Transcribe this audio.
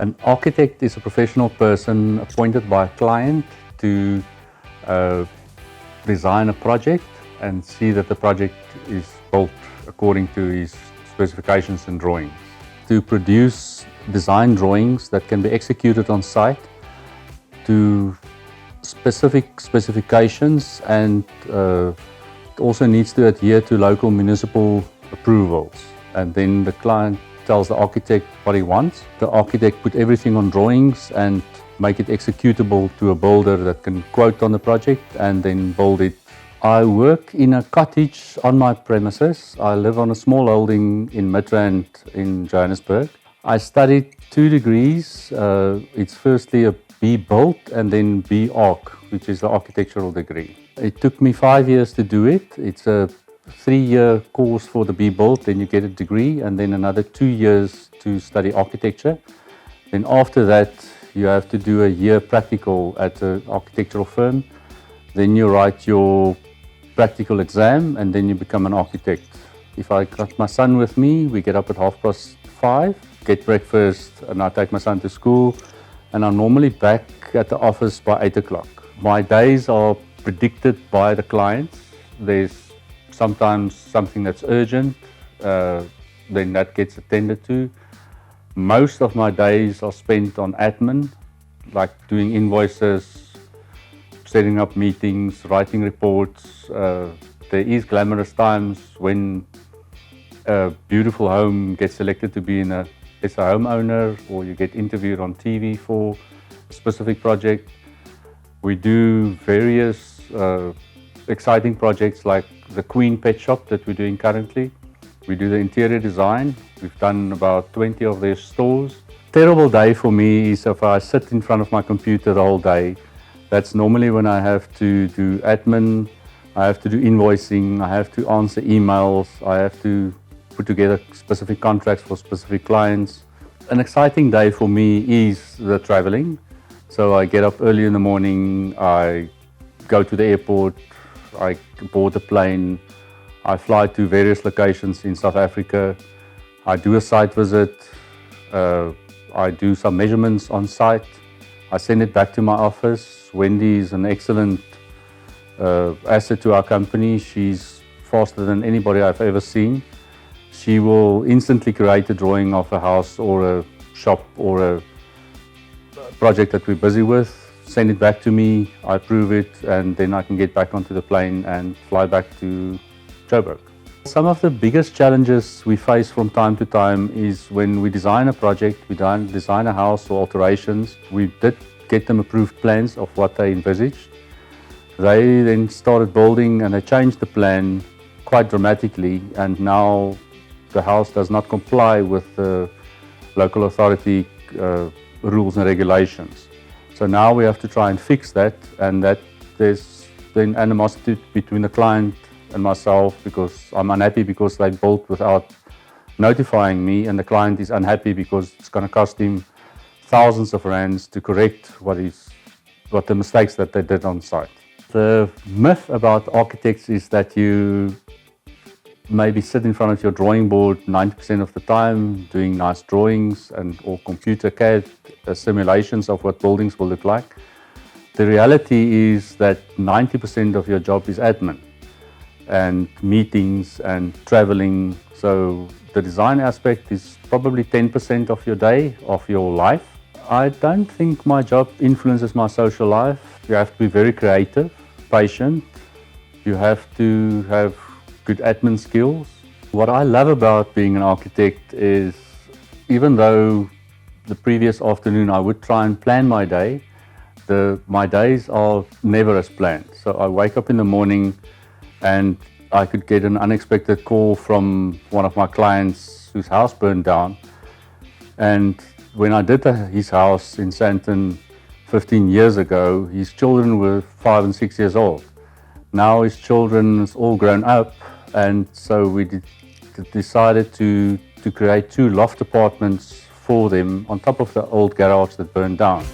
An architect is a professional person appointed by a client to design a project and see that the project is built according to his specifications and drawings. To produce design drawings that can be executed on site to specific specifications, and it also needs to adhere to local municipal approvals. And then the client tells the architect what he wants. The architect put everything on drawings and make it executable to a builder that can quote on the project and then build it. I work in a cottage on my premises. I live on a small holding in Midrand in Johannesburg. I studied 2 degrees. It's firstly a B.Built and then B.Arch, which is the architectural degree. It took me 5 years to do it. It's a 3-year course for the B.Built, then you get a degree, and then another 2 years to study architecture. Then after that, you have to do a year practical at an architectural firm. Then you write your practical exam, and then you become an architect. If I got my son with me, we get up at 5:30, get breakfast, and I take my son to school, and I'm normally back at the office by 8 o'clock. My days are predicted by the clients. There's sometimes something that's urgent, then that gets attended to. Most of my days are spent on admin, like doing invoices, setting up meetings, writing reports. There is glamorous times when a beautiful home gets selected to be as a homeowner, or you get interviewed on TV for a specific project. We do various exciting projects like the Queen Pet Shop that we're doing currently. We do the interior design. We've done about 20 of their stores. Terrible day for me is if I sit in front of my computer the whole day. That's normally when I have to do admin, I have to do invoicing, I have to answer emails, I have to put together specific contracts for specific clients. An exciting day for me is the traveling. So I get up early in the morning, I go to the airport, I board the plane, I fly to various locations in South Africa, I do a site visit, I do some measurements on site, I send it back to my office. Wendy is an excellent asset to our company. She's faster than anybody I've ever seen. She will instantly create a drawing of a house or a shop or a project that we're busy with, send it back to me, I approve it, and then I can get back onto the plane and fly back to Joburg. Some of the biggest challenges we face from time to time is when we design a project, we design a house or alterations, we did get them approved plans of what they envisaged. They then started building and they changed the plan quite dramatically, and now the house does not comply with the local authority rules and regulations. So now we have to try and fix that, and that there's then animosity between the client and myself because I'm unhappy because they built without notifying me, and the client is unhappy because it's going to cost him thousands of rands to correct what the mistakes that they did on site. The myth about architects is that you maybe sit in front of your drawing board 90% of the time doing nice drawings or computer CAD simulations of what buildings will look like. The reality is that 90% of your job is admin and meetings and traveling. So the design aspect is probably 10% of your day, of your life. I don't think my job influences my social life. You have to be very creative, patient. You have to have good admin skills. What I love about being an architect is, even though the previous afternoon I would try and plan my day, my days are never as planned. So I wake up in the morning and I could get an unexpected call from one of my clients whose house burned down. And when I did his house in Sandton 15 years ago, his children were 5 and 6 years old. Now his children is all grown up, and so we decided to create 2 loft apartments for them on top of the old garage that burned down.